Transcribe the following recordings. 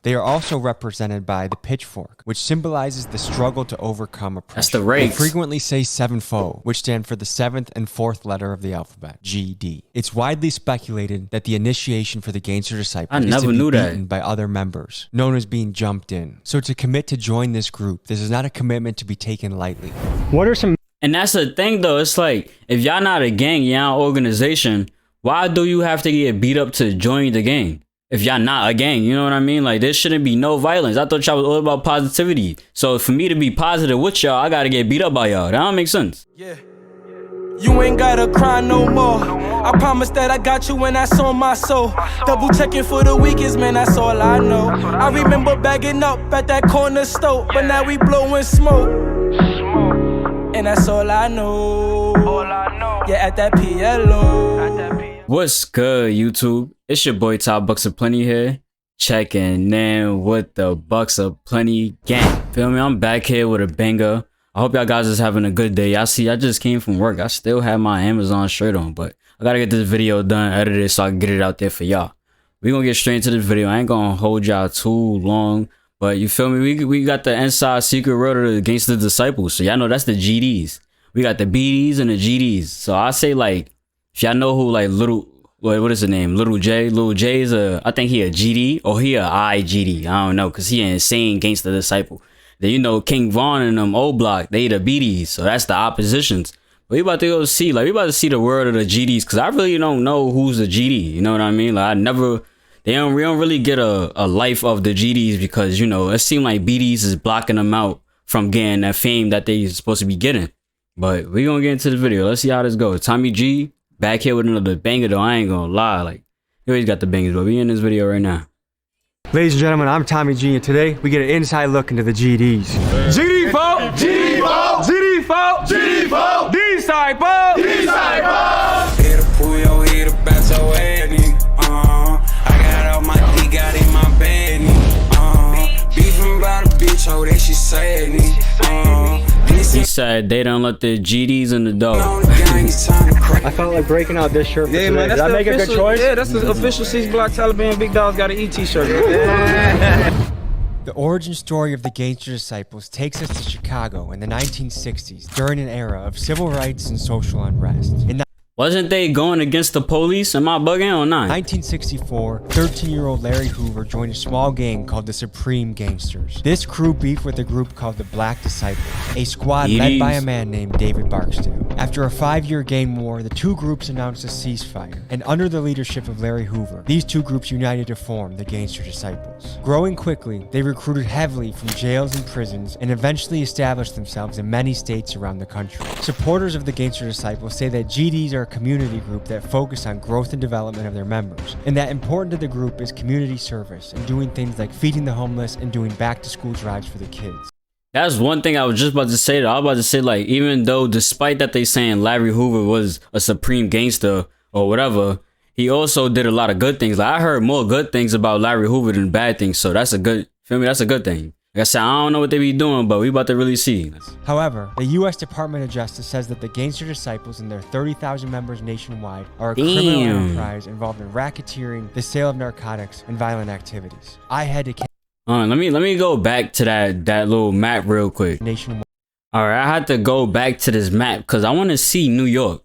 They are also represented by the pitchfork, which symbolizes the struggle to overcome oppression. That's the race. They frequently say sevenfold, which stand for the seventh and fourth letter of the alphabet, GD. It's widely speculated that the initiation for the Gangster Disciples is to be beaten by other members, known as being jumped in. So to commit to join this group, this is not a commitment to be taken lightly. What are some... And that's the thing though, it's like, if y'all not a gang, y'all an organization, why do you have to get beat up to join the gang? If y'all not a gang, you know what I mean? Like, there shouldn't be no violence. I thought y'all was all about positivity. So for me to be positive with y'all, I gotta get beat up by y'all. That don't make sense. Yeah. You ain't gotta cry no more. I promise that I got you when that's on my soul. Double checking for the weakest, man, that's all I know. I remember bagging up at that corner store, but now we blowing smoke. And that's all I know. Yeah, at that PLO. What's good, YouTube? It's your boy Top BUXAPLENTY here, checking in with the BUXAPLENTY gang. Feel me? I'm back here with a banger. I hope y'all guys is having a good day. Y'all see, I just came from work. I still have my Amazon shirt on, but I gotta get this video done, edited, so I can get it out there for y'all. We gonna get straight into this video. I ain't gonna hold y'all too long, but you feel me? We got the inside secret world of the Gangster Disciples, so y'all know that's the GDs. We got the BDs and the GDs. So I say, like, if y'all know who, like, what is the name? Little J is I think he a GD or he a IGD. I don't know, cause he an insane Gangster Disciple. Then you know King Von and them old block, they the BDs, so that's the oppositions. But we about to go see, like, we about to see the world of the GDs, cause I really don't know who's a GD. You know what I mean? Like, we don't really get a life of the GDs, because, you know, it seemed like BDs is blocking them out from getting that fame that they supposed to be getting. But we gonna get into the video. Let's see how this goes. Tommy G back here with another banger though. I ain't gonna lie, like, he always got the bangers, but we in this video right now. Ladies and gentlemen, I'm Tommy G, and today we get an inside look into the GDs. GD folk! GD folk! GD folk! GD folk! Disciples! Disciples! Here to pull your head up at your head, I got all my D, got in my bed, beefing about a bitch, oh, that she said, He said they don't let the GDs in the door. I felt like breaking out this shirt for today. Man, did I make a good choice? Yeah, that's the official 6 Block Taliban Big Dogs Got an E t-shirt. The origin story of the Gangster Disciples takes us to Chicago in the 1960s, during an era of civil rights and social unrest. Wasn't they going against the police? Am I bugging or not? 1964, 13-year-old Larry Hoover joined a small gang called the Supreme Gangsters. This crew beefed with a group called the Black Disciples, a squad led by a man named David Barksdale. After a 5-year gang war, the two groups announced a ceasefire, and under the leadership of Larry Hoover, these two groups united to form the Gangster Disciples. Growing quickly, they recruited heavily from jails and prisons, and eventually established themselves in many states around the country. Supporters of the Gangster Disciples say that GDs are a community group that focus on growth and development of their members, and that important to the group is community service and doing things like feeding the homeless and doing back-to-school drives for the kids. That's one thing I was just about to say. I was about to say, like, even though despite that they saying Larry Hoover was a supreme gangster or whatever, he also did a lot of good things. Like, I heard more good things about Larry Hoover than bad things, so that's a good, feel me, that's a good thing. Like I said, I don't know what they be doing, but we about to really see. However, the U.S. Department of Justice says that the Gangster Disciples and their 30,000 members nationwide are a criminal enterprise involved in racketeering, the sale of narcotics, and violent activities. I had to... let me go back to that little map real quick. Nationwide. All right, I had to go back to this map because I want to see New York.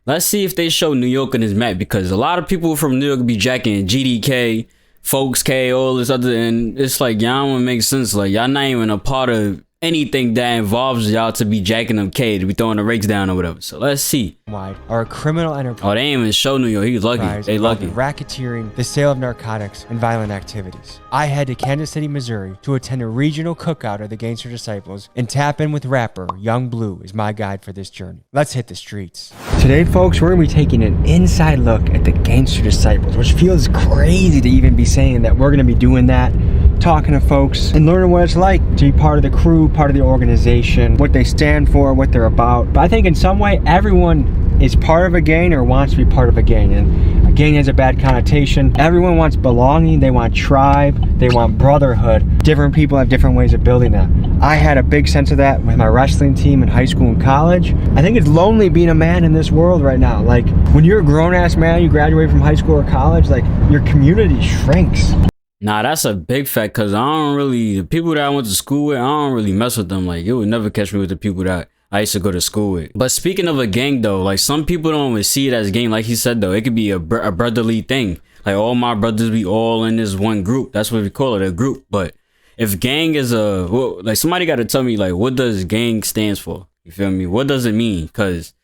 Let's see if they show New York in this map, because a lot of people from New York be jacking GDK, Folks K, all this other, and it's like, y'all don't make sense. Like, y'all not even a part of anything that involves y'all to be jacking them K, to be throwing the rakes down or whatever. So let's see. Are a criminal enterprise. Oh, they ain't even show New York. He's lucky. They lucky. Racketeering, the sale of narcotics, and violent activities. I head to Kansas City, Missouri to attend a regional cookout of the Gangster Disciples and tap in with rapper Young Blue as my guide for this journey. Let's hit the streets. Today, folks, we're going to be taking an inside look at the Gangster Disciples, which feels crazy to even be saying that we're going to be doing that. Talking to folks and learning what it's like to be part of the crew, part of the organization, what they stand for, what they're about. But I think in some way, everyone is part of a gang or wants to be part of a gang. And a gang has a bad connotation. Everyone wants belonging. They want tribe. They want brotherhood. Different people have different ways of building that. I had a big sense of that with my wrestling team in high school and college. I think it's lonely being a man in this world right now. Like, when you're a grown-ass man, you graduate from high school or college, like, your community shrinks. Nah, that's a big fact, cause the people that I went to school with, I don't really mess with them. Like, it would never catch me with the people that I used to go to school with. But speaking of a gang though, like some people don't even see it as a gang. Like he said though, it could be a brotherly thing. Like all my brothers be all in this one group. That's what we call it, a group. But if gang is like somebody got to tell me like what does gang stands for? You feel me? What does it mean? Cause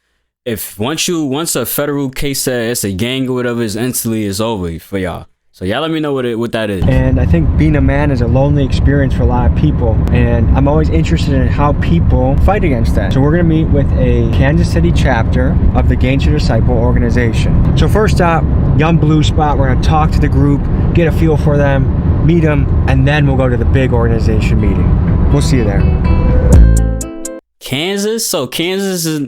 if once a federal case says it's a gang or whatever, it's over for y'all. So y'all let me know what that is. And I think being a man is a lonely experience for a lot of people. And I'm always interested in how people fight against that. So we're gonna meet with a Kansas City chapter of the Gangster Disciple organization. So first stop, Young Blue Spot. We're gonna talk to the group, get a feel for them, meet them, and then we'll go to the big organization meeting. We'll see you there. Kansas? So Kansas is,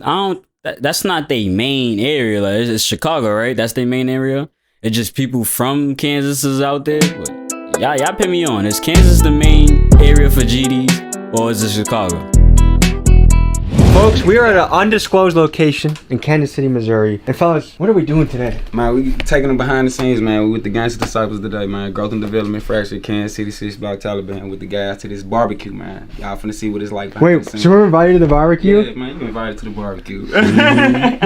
that's not their main area. Like it's Chicago, right? That's their main area. It's just people from Kansas is out there. Y'all put me on. Is Kansas the main area for GDs or is it Chicago? Folks, we are at an undisclosed location in Kansas City, Missouri. And fellas, what are we doing today? Man, we taking them behind the scenes, man. We with the Gangster Disciples today, man. Growth and Development Fracture, Kansas City, 6 Block, Taliban. With the guys to this barbecue, man. Y'all finna see what it's like behind Wait, the scenes. so we're invited to the barbecue? Yeah, man, you invited to the barbecue.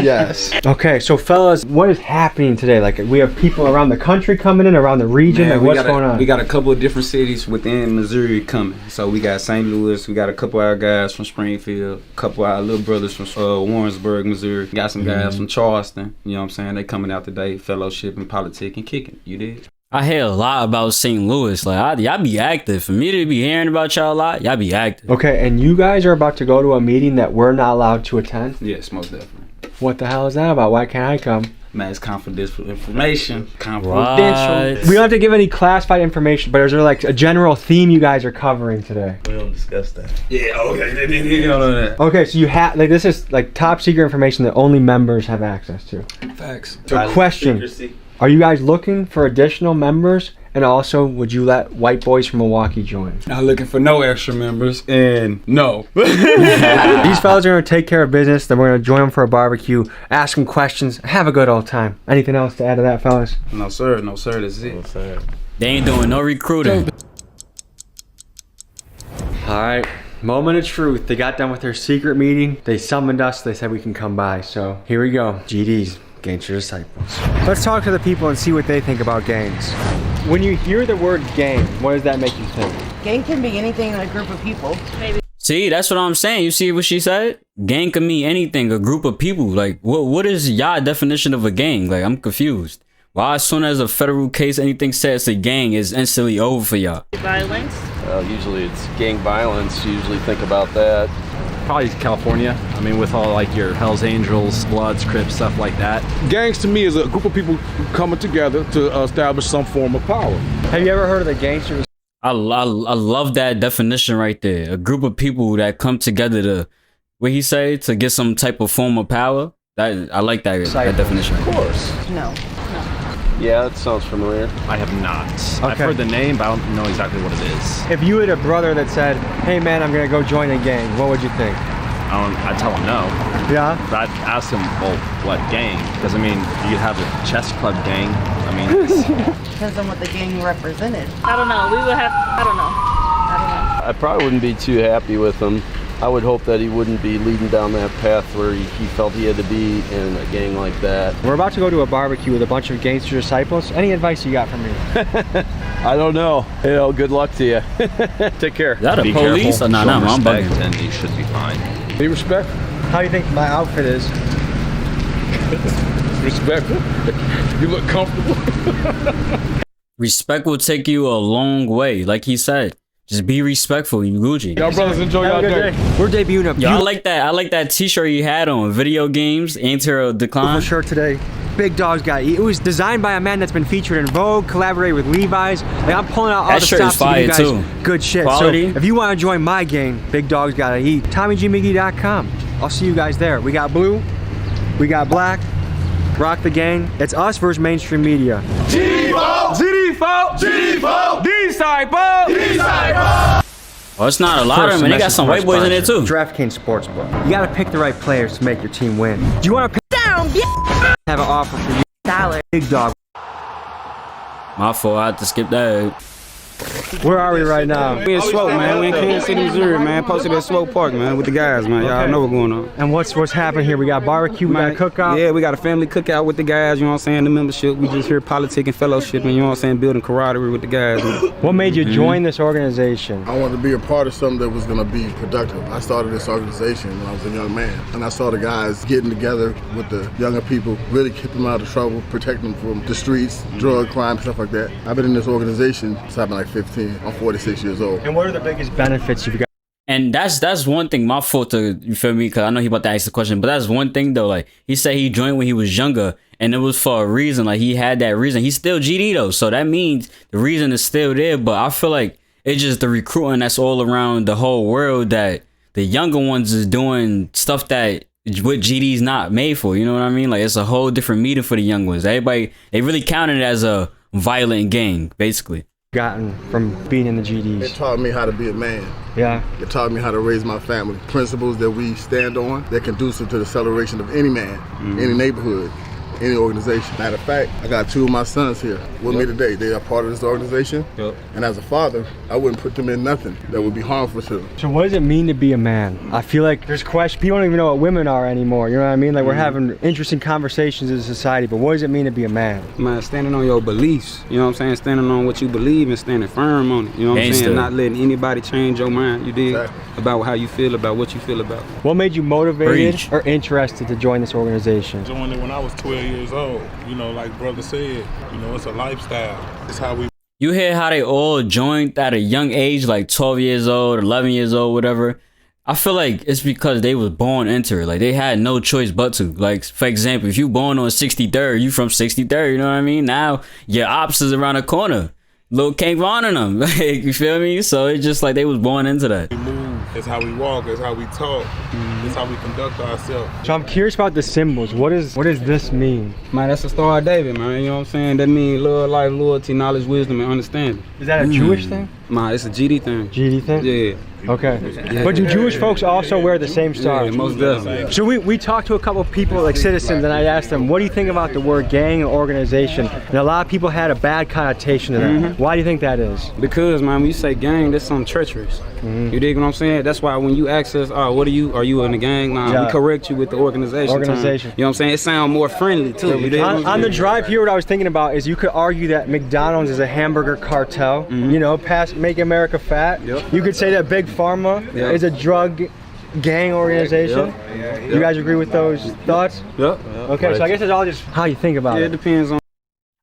Yes. Okay, so fellas, what is happening today? Like, we have people around the country coming in, around the region. Man, like, what's going on? We got a couple of different cities within Missouri coming. So we got St. Louis, we got a couple of our guys from Springfield, a couple of our little brothers from Warrensburg, Missouri. Got some guys from Charleston. You know what I'm saying? They coming out today, fellowship and politic and kicking. You did? I hear a lot about St. Louis. Like y'all be active. For me to be hearing about y'all a lot, y'all be active. Okay, and you guys are about to go to a meeting that we're not allowed to attend? Yes, most definitely. What the hell is that about? Why can't I come? Man, it's confidential information. Confidential. We don't have to give any classified information, but is there like a general theme you guys are covering today? We don't discuss that. Yeah, okay. You don't know that. Okay, so you have, like, this is like top secret information that only members have access to. Facts. So question, Secrecy. are you guys looking for additional members? And also, would you let white boys from Milwaukee join? Not looking for no extra members, and no. These fellas are going to take care of business. Then we're going to join them for a barbecue, ask them questions, have a good old time. Anything else to add to that, fellas? No, sir. No, sir. That's it. They ain't doing no recruiting. All right, moment of truth. They got done with their secret meeting. They summoned us. They said we can come by. So here we go. GDs, Gangster Disciples. Let's talk to the people and see what they think about gangs. When you hear the word gang, what does that make you think? Gang can be anything in a group of people. See, that's what I'm saying. You see what she said? Gang can mean anything, a group of people. Like, what is y'all definition of a gang? Like, I'm confused. Why as soon as a federal case, anything says a gang is instantly over for y'all? Violence. Usually it's gang violence. You usually think about that. Probably California. I mean, with all like your Hells Angels, Bloods, Crips, stuff like that. Gangs to me is a group of people coming together to establish some form of power. Have you ever heard of the gangsters? I love that definition right there. A group of people that come together to, what he say, to get some type of form of power. I like that definition. Of course. No. Yeah, that sounds familiar. I have not. I've heard the name, but I don't know exactly what it is. If you had a brother that said, hey man, I'm gonna go join a gang, what would you think? I'd tell him no. Yeah? But I'd ask him, well, what gang? Because I mean, you could have a chess club gang. I mean, Depends on what the gang represented. I don't know. We would have. I don't know. I probably wouldn't be too happy with him. I would hope that he wouldn't be leading down that path where he felt he had to be in a gang like that. We're about to go to a barbecue with a bunch of Gangster Disciples. Any advice you got for me? I don't know. You know, good luck to you. Take care. Is that a police? Or no, I'm bugging. and you should be fine. Be respectful. How do you think my outfit is? Respectful. You look comfortable. Respect will take you a long way, like he said. Just be respectful, you Gucci. Y'all brothers enjoy y'all day. We're debuting a Yo, I like that t-shirt you had on. Video games, Antero Decline. beautiful shirt today. Big Dog's Got Eat. It was designed by a man that's been featured in Vogue, collaborated with Levi's. Like, I'm pulling out all That the shirt is stops to give you fire, guys too. good shit. Quality. So if you want to join my gang, Big Dog's Gotta Eat, TommyGMiggy.com. I'll see you guys there. We got blue, we got black. Rock the gang. It's us versus mainstream media. Oh, it's not a lot of them, and they got some white boys in there too. DraftKings Sportsbook. You gotta pick the right players to make your team win. Do you want to Down, have an offer for you? $1. Big Dog. My fault, I had to skip that. Where are we right now? We in Swope, man. We in Kansas City, Missouri, man. Posted at Swope Park, man, with the guys, man. Y'all know what's going on. And what's happening here? We got barbecue, we got a cookout. Yeah, we got a family cookout with the guys, you know what I'm saying? The membership. We just here politicking, fellowshipping, you know what I'm saying? Building camaraderie with the guys. What made you join this organization? I wanted to be a part of something that was going to be productive. I started this organization when I was a young man, and I saw the guys getting together with the younger people, really keep them out of trouble, protect them from the streets, drug, crime, stuff like that. I've been in this organization since I've been like 15. I'm 46 years old. And what are the biggest benefits you've got? And that's one thing, my fault to, you feel me? Cause I know he about to ask the question, but that's one thing though. Like he said he joined when he was younger and it was for a reason. Like he had that reason. He's still GD though. So that means the reason is still there. But I feel like it's just the recruiting that's all around the whole world that the younger ones is doing stuff that what GD's not made for. You know what I mean? Like it's a whole different meeting for the young ones. Everybody, they really counted it as a violent gang, basically. Gotten from being in the GDs? It taught me how to be a man. Yeah. It taught me how to raise my family. Principles that we stand on that conducive to the celebration of any man, any neighborhood, any organization. Matter of fact, I got 2 of my sons here with me today. They are part of this organization. And as a father, I wouldn't put them in nothing that would be harmful to them. So what does it mean to be a man? I feel like there's questions. People don't even know what women are anymore. You know what I mean? Like we're having interesting conversations in society, but what does it mean to be a man? Man, standing on your beliefs. You know what I'm saying? Standing on what you believe and standing firm on it. You know what I'm saying? Not letting anybody change your mind. You dig? Exactly. About how you feel, about what you feel about. What made you motivated or interested to join this organization? Joined it when I was 12 years old. You know, like brother said, you know, it's a lifestyle. It's how we... You hear how they all joined at a young age, like 12 years old, 11 years old, whatever. I feel like it's because they was born into it. Like they had no choice but to. Like for example, if you born on 63rd, you from 63rd, you know what I mean? Now your ops is around the corner. Lil King Von in them. Like, you feel me? So it's just like they was born into that. We move, it's how we walk, it's how we talk, it's how we conduct ourselves. So I'm curious about the symbols. What does this mean? Man, that's the Star of David, man. You know what I'm saying? That means love, life, loyalty, knowledge, wisdom, and understanding. Is that a Jewish thing? Man, it's a GD thing. GD thing? Yeah. Okay. But do Jewish folks also wear the same stars? Yeah, most definitely. So we talked to a couple of people, like citizens, and I asked them, what do you think about the word gang or organization? And a lot of people had a bad connotation to that. Why do you think that is? Because, man, when you say gang, that's something treacherous. You dig what I'm saying? That's why when you ask us, oh, what are you in the gang? Nah, we correct you with the organization. Term. You know what I'm saying? It sounds more friendly, too. You dig on the drive here, what I was thinking about is you could argue that McDonald's is a hamburger cartel. You know, make America fat. You could say that Big Pharma is a drug gang organization. You guys agree with those thoughts? Okay, so I guess it's all just how you think about it. It depends on.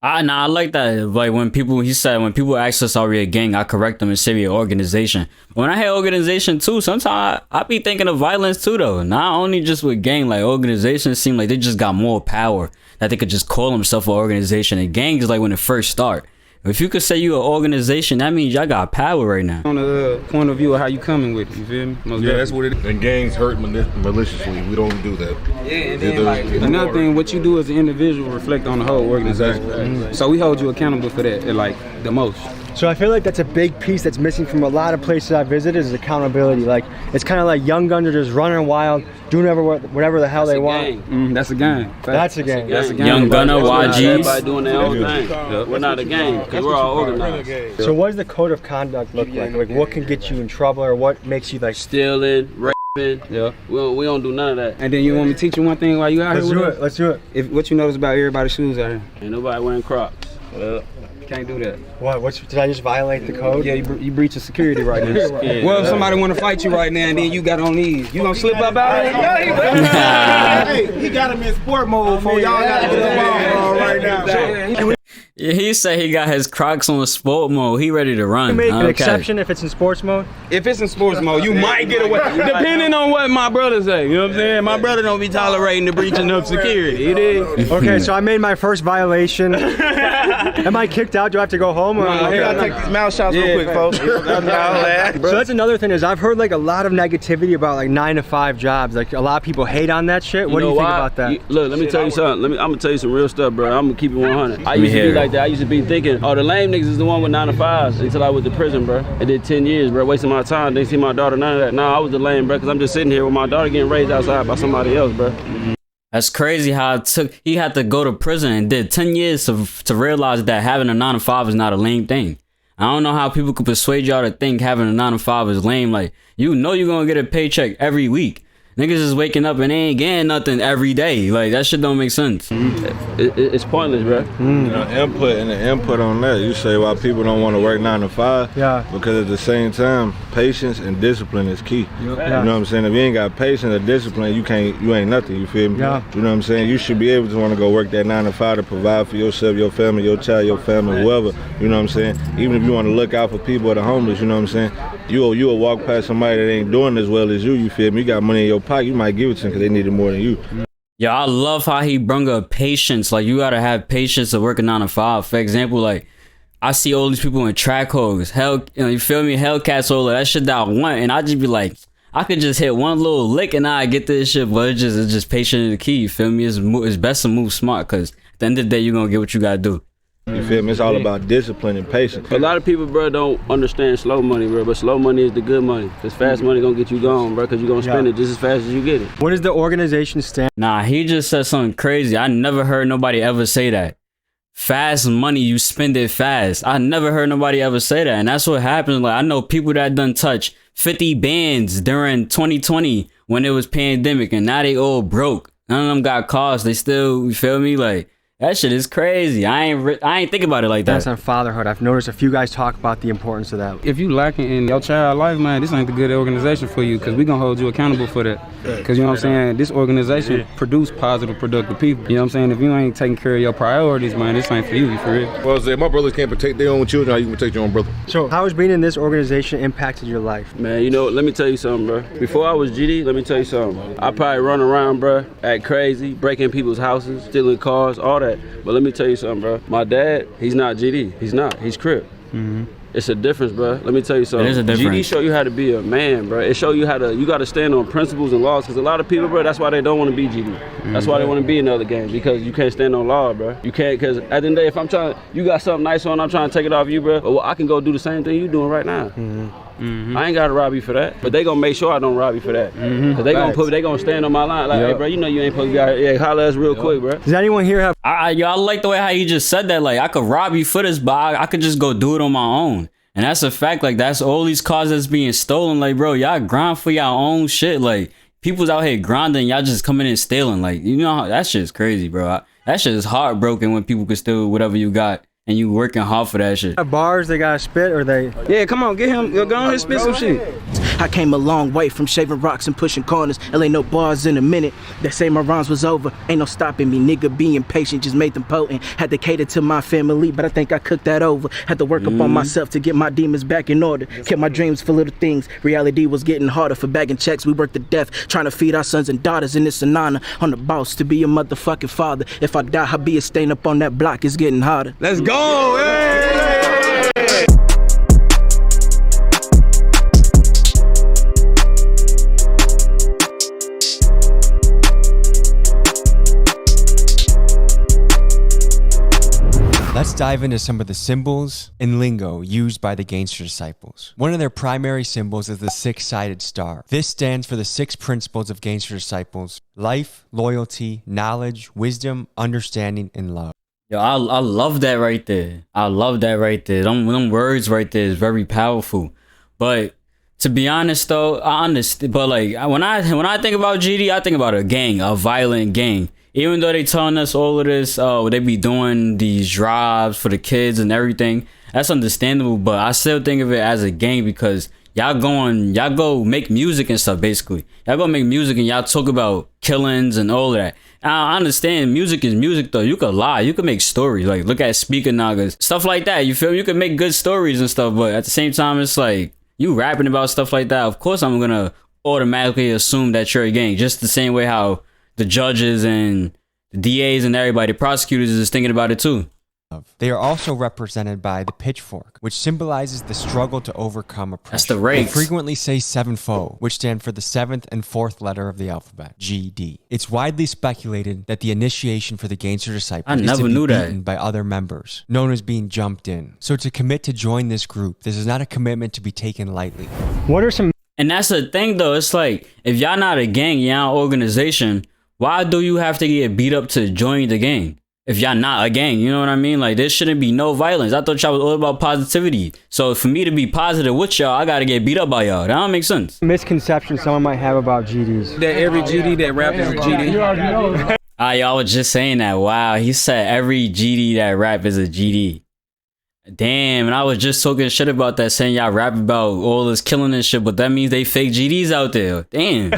I like that. Like when people ask us, are we a gang? I correct them and say we're an organization. When I hear organization too, sometimes I be thinking of violence too though. Not only just with gang, like organizations seem like they just got more power that they could just call themselves an organization. And gang is like when it first start. If you could say you an organization, that means y'all got power right now. On the point of view of how you coming with it, you feel me? That's what it is. And gangs hurt maliciously. We don't do that. Yeah, and then like another thing, what you do as an individual reflect on the whole organization. So we hold you accountable for that, like the most. So I feel like that's a big piece that's missing from a lot of places I've visited is accountability. Like it's kind of like young guns are just running wild, doing whatever the hell they want. That's a gang. That's a gang. That's a gang. Young gunner, YGs. Everybody doing their own thing. We're not a gang because we're all organized. So what does the code of conduct look like? Like what can get you in trouble or what makes you like stealing, raping? Yeah. We don't do none of that. And then you want me to teach you one thing while you out here? Let's do it. What you notice about everybody's shoes out here? Ain't nobody wearing Crocs. Can't do that. What? Did I just violate the code? Yeah, you breaching security right now. Well, if somebody want to fight you right now, and then you got on these, you gonna slip up out here? Hey, he got him in sport mode for y'all. Got to get the ball right now. Yeah, he said he got his Crocs on sport mode. He ready to run. You make an exception if it's in sports mode? If it's in sports mode, you might get away. Depending on what my brother say. You know what I'm saying? My brother don't be tolerating the breaching of security. It is. Okay, so I made my first violation. Am I kicked out? Do I have to go home? Or I gotta take these mouth shots real quick, folks. So that's another thing is I've heard like a lot of negativity about like 9-to-5 jobs. Like a lot of people hate on that shit. What do you think about that? Look, let me tell you something. I'm gonna tell you some real stuff, bro. I'm gonna keep it 100. I used to be like that. I used to be thinking, oh, the lame niggas is the one with 9-to-5s until I went to prison, bro. I did 10 years, bro, wasting my time. Didn't see my daughter, none of that. No, I was the lame, bro, because I'm just sitting here with my daughter getting raised outside by somebody else, bro. That's crazy how he had to go to prison and did 10 years to realize that having a 9-to-5 is not a lame thing. I don't know how people could persuade y'all to think having a 9 to 5 is lame. Like, you know you're gonna get a paycheck every week. Niggas is waking up and they ain't getting nothing every day. Like, that shit don't make sense. It's pointless, bro. You know, input on that. You say why people don't want to work 9 to 5. Yeah. Because at the same time, patience and discipline is key. Yeah. You know what I'm saying? If you ain't got patience or discipline, you ain't nothing. You feel me? Yeah. You know what I'm saying? You should be able to want to go work that 9 to 5 to provide for yourself, your family, your child, your family, whoever. You know what I'm saying? Even if you want to look out for people or the homeless, you know what I'm saying? You'll walk past somebody that ain't doing as well as you. You feel me? You got money in your pocket, you might give it to them because they need it more than you. Yeah, I love how he brung up patience. Like, you gotta have patience to work a 9 to 5. For example, like, I see all these people in track hoes, you feel me, Hellcats, all that shit that I want, and I just be like, I could just hit one little lick and I get this shit, but it's just patience is the key. You feel me? It's best to move smart, because at the end of the day, you're gonna get what you gotta do. You feel me? It's all about discipline and patience. A lot of people, bro, don't understand slow money, bro, but slow money is the good money. Because fast money gonna get you gone, bro, because you're gonna spend it just as fast as you get it. What does the organization stand? Nah, he just said something crazy. I never heard nobody ever say that. Fast money, you spend it fast. I never heard nobody ever say that. And that's what happens. Like, I know people that done touch 50 bands during 2020 when it was pandemic, and now they all broke. None of them got cars. They still, you feel me? Like, that shit is crazy. I ain't think about it like that. That's on fatherhood. I've noticed a few guys talk about the importance of that. If you lacking in your child life, man, this ain't the good organization for you, because we gonna hold you accountable for that. Because, you know what I'm saying, this organization produce positive, productive people. You know what I'm saying? If you ain't taking care of your priorities, man, this ain't for you, for real. Well, if my brothers can't protect their own children, how you can protect your own brother? So, how has being in this organization impacted your life? Man, you know, let me tell you something, bro. Before I was GD, let me tell you something. I probably run around, bro, act crazy, breaking people's houses, stealing cars, all that. But let me tell you something, bro. My dad, he's not GD. He's not. He's Crip. It's a difference, bro. Let me tell you something. It is a difference. GD show you how to be a man, bro. It show you how to, you got to stand on principles and laws. Because a lot of people, bro, that's why they don't want to be GD. That's why they want to be in other games, because you can't stand on law, bro. You can't, because at the end of the day, if I'm trying, you got something nice on, I'm trying to take it off you, bro. Well, I can go do the same thing you doing right now. I ain't gotta rob you for that, but they gonna make sure I don't rob you for that. Cause they gonna stand on my line like, hey, bro, you know you ain't supposed to be out here. Yeah, holler at us real quick, bro. Does anyone here have? I like the way how you just said that. Like, I could rob you for this, but I could just go do it on my own. And that's a fact. Like, that's all these cars that's being stolen. Like, bro, y'all grind for y'all own shit. Like, people's out here grinding, y'all just coming in and stealing. Like, you know, that shit is crazy, bro. That shit is heartbroken when people can steal whatever you got and you working hard for that shit. Bars they gotta spit, or they? Yeah, come on, get him. Go on and spit some shit. I came a long way from shaving rocks and pushing corners. L ain't no bars in a minute. They say my rhymes was over. Ain't no stopping me. Nigga being patient just made them potent. Had to cater to my family, but I think I cooked that over. Had to work up on myself to get my demons back in order. Kept my dreams for little things. Reality was getting harder. For bagging checks, we worked to death. Trying to feed our sons and daughters, and it's an honor on the boss to be a motherfucking father. If I die, I'll be a stain up on that block. It's getting harder. Let's go! Hey! Let's dive into some of the symbols and lingo used by the Gangster Disciples. One of their primary symbols is the six-sided star. This stands for the 6 principles of Gangster Disciples: life, loyalty, knowledge, wisdom, understanding, and love. Yo, I love that right there. I love that right there. Them words right there is very powerful. But to be honest though, I understand. But like, when I think about GD, I think about a gang, a violent gang. Even though they telling us all of this, they be doing these drives for the kids and everything, that's understandable. But I still think of it as a gang, because y'all go make music and stuff. Basically, y'all go make music and y'all talk about killings and all of that. I understand music is music though. You could lie, you could make stories. Like, look at Speaker Nagas, stuff like that. You feel me? You could make good stories and stuff. But at the same time, it's like, you rapping about stuff like that. Of course, I'm gonna automatically assume that you're a gang. Just the same way how the judges and the DAs and everybody, the prosecutors, is thinking about it too. They are also represented by the pitchfork, which symbolizes the struggle to overcome oppression. That's the race. They frequently say sevenfold, which stand for the 7th and 4th letter of the alphabet, GD. It's widely speculated that the initiation for the Gangster Disciples is to be beaten by other members, known as being jumped in. So to commit to join this group, this is not a commitment to be taken lightly. What are some? And that's the thing though. It's like, if y'all not a gang, y'all an organization, why do you have to get beat up to join the gang? if y'all not a gang, you know what I mean? Like, there shouldn't be no violence. I thought y'all was all about positivity. So for me to be positive with y'all, I gotta get beat up by y'all. That don't make sense. Misconception someone might have about GDs. That every GD that rap is a GD. Y'all was just saying that. Wow, he said every GD that rap is a GD. Damn, and I was just talking shit about that, saying y'all rap about all this killing and shit, but that means they fake GDs out there. Damn.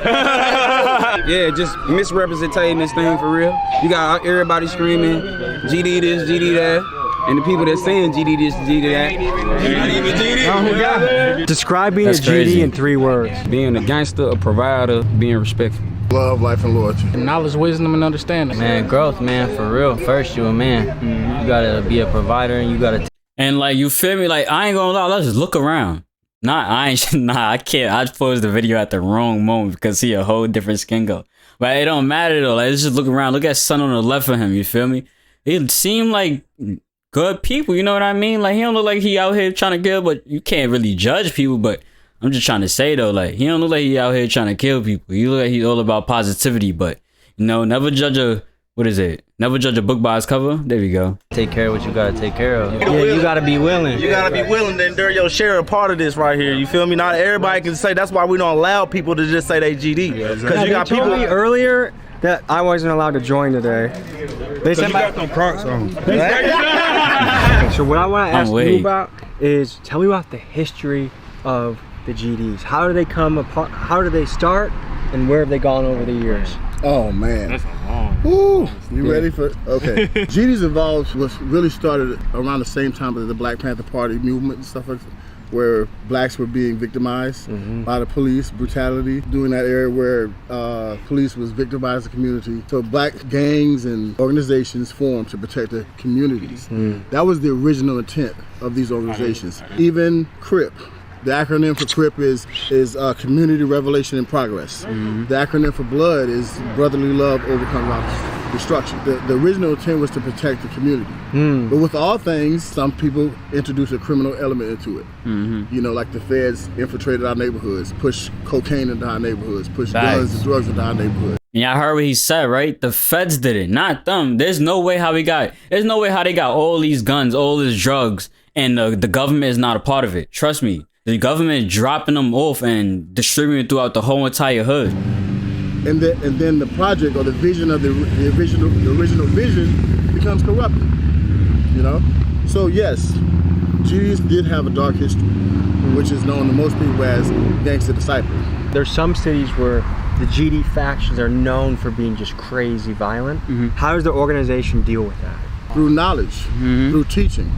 Yeah, just misrepresenting this thing for real. You got everybody screaming GD this, GD that, and the people that saying GD this, GD that. Not even GD. Describe being That's a GD crazy. in 3 words. Being a gangster, a provider, being respectful. Love, life, and loyalty. Knowledge, wisdom, and understanding. Man, growth, man, for real. First, you a man. You gotta be a provider, and you gotta. And like, you feel me? Like, I ain't gonna lie, let's just look around. I can't. I paused the video at the wrong moment because he a whole different skin color. But it don't matter though. Like, let's just look around. Look at son on the left of him. You feel me? They seem like good people. You know what I mean? Like, he don't look like he out here trying to kill, but you can't really judge people. But I'm just trying to say though, like, he don't look like he out here trying to kill people. He look like he's all about positivity. But you know, never judge a never judge a book by its cover. There we go. Take care of what you gotta take care of. Yeah, you gotta be willing. You gotta be willing to endure your share of part of this right here. You feel me? Not everybody can say. That's why we don't allow people to just say they GD. Because you got people. Told me earlier that I wasn't allowed to join today. They said you got them Crocs on. So what I want to ask you about is tell me about the history of the GDs. How do they come apart? How do they start? And where have they gone over the years? Oh man. That's a long. Woo! You ready for? Okay. GDs Evolved was really started around the same time as the Black Panther Party movement and stuff like that, where blacks were being victimized by the police, brutality, during that era where police was victimizing the community. So black gangs and organizations formed to protect the communities. That was the original intent of these organizations. Even CRIP. The acronym for CRIP is Community Revelation in Progress. The acronym for BLOOD is Brotherly Love Overcomes Destruction. The original intent was to protect the community. But with all things, some people introduce a criminal element into it. You know, like the feds infiltrated our neighborhoods, push cocaine into our neighborhoods, push guns and drugs into our neighborhoods. And y'all heard what he said, right? The feds did it, not them. There's no way how they got all these guns, all these drugs, and the government is not a part of it. Trust me. The government dropping them off and distributing throughout the whole entire hood. And then the project or the vision of the original vision becomes corrupted. You know? So yes, GDs did have a dark history, which is known to most people as Gangster Disciples. There's some cities where the GD factions are known for being just crazy violent. How does the organization deal with that? Through knowledge, through teaching,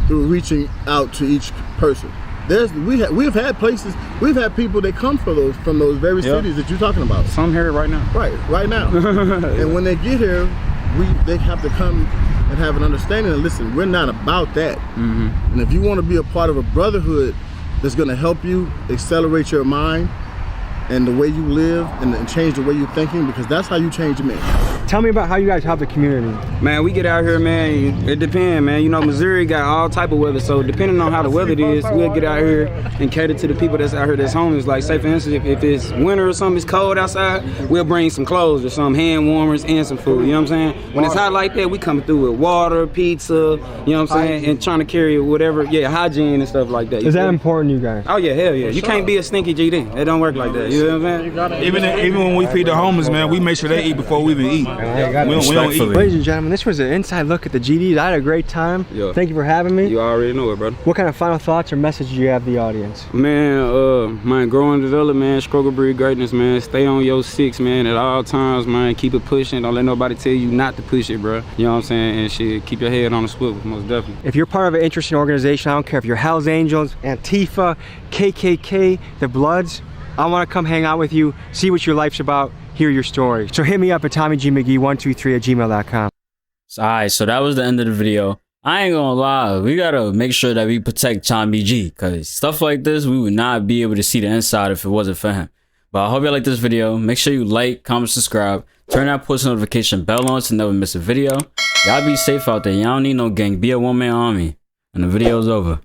through reaching out to each person. We've had people that come from those very cities that you're talking about. Some here right now. Right now. And when they get here, they have to come and have an understanding and listen, we're not about that. And if you want to be a part of a brotherhood that's going to help you accelerate your mind and the way you live and change the way you're thinking, because that's how you change a man. Tell me about how you guys help the community. Man, we get out here, man. It depends, man. You know, Missouri got all type of weather, so depending on how the weather is, we'll get out here and cater to the people that's out here that's homeless. Like, say for instance, if it's winter or something, it's cold outside, we'll bring some clothes or some hand warmers and some food. You know what I'm saying? When it's hot like that, we coming through with water, pizza. You know what I'm saying? And trying to carry whatever, hygiene and stuff like that. Is that important to you guys? Oh yeah, hell yeah. You can't be a stinky GD. It don't work like that. You know what I'm saying? Even when we feed the homeless, man, we make sure they eat before we even eat. We don't eat. Ladies and gentlemen, this was an inside look at the GDs. I had a great time. Thank you for having me. You already know it, brother. What kind of final thoughts or message do you have to the audience? Man, grow and develop, man. Struggle, breed greatness, man. Stay on your 6, man, at all times, man. Keep it pushing. Don't let nobody tell you not to push it, bro. You know what I'm saying? And shit, keep your head on the swivel, most definitely. If you're part of an interesting organization, I don't care if you're Hells Angels, Antifa, KKK, the Bloods, I want to come hang out with you, see what your life's about, hear your story. So hit me up at TommyGMcGee123@gmail.com. Alright, so that was the end of the video. I ain't gonna lie, we gotta make sure that we protect Tommy G, because stuff like this, we would not be able to see the inside if it wasn't for him. But I hope y'all like this video. Make sure you like, comment, subscribe, turn that post notification bell on to never miss a video. Y'all be safe out there. Y'all don't need no gang. Be a one-man army. And the video's over.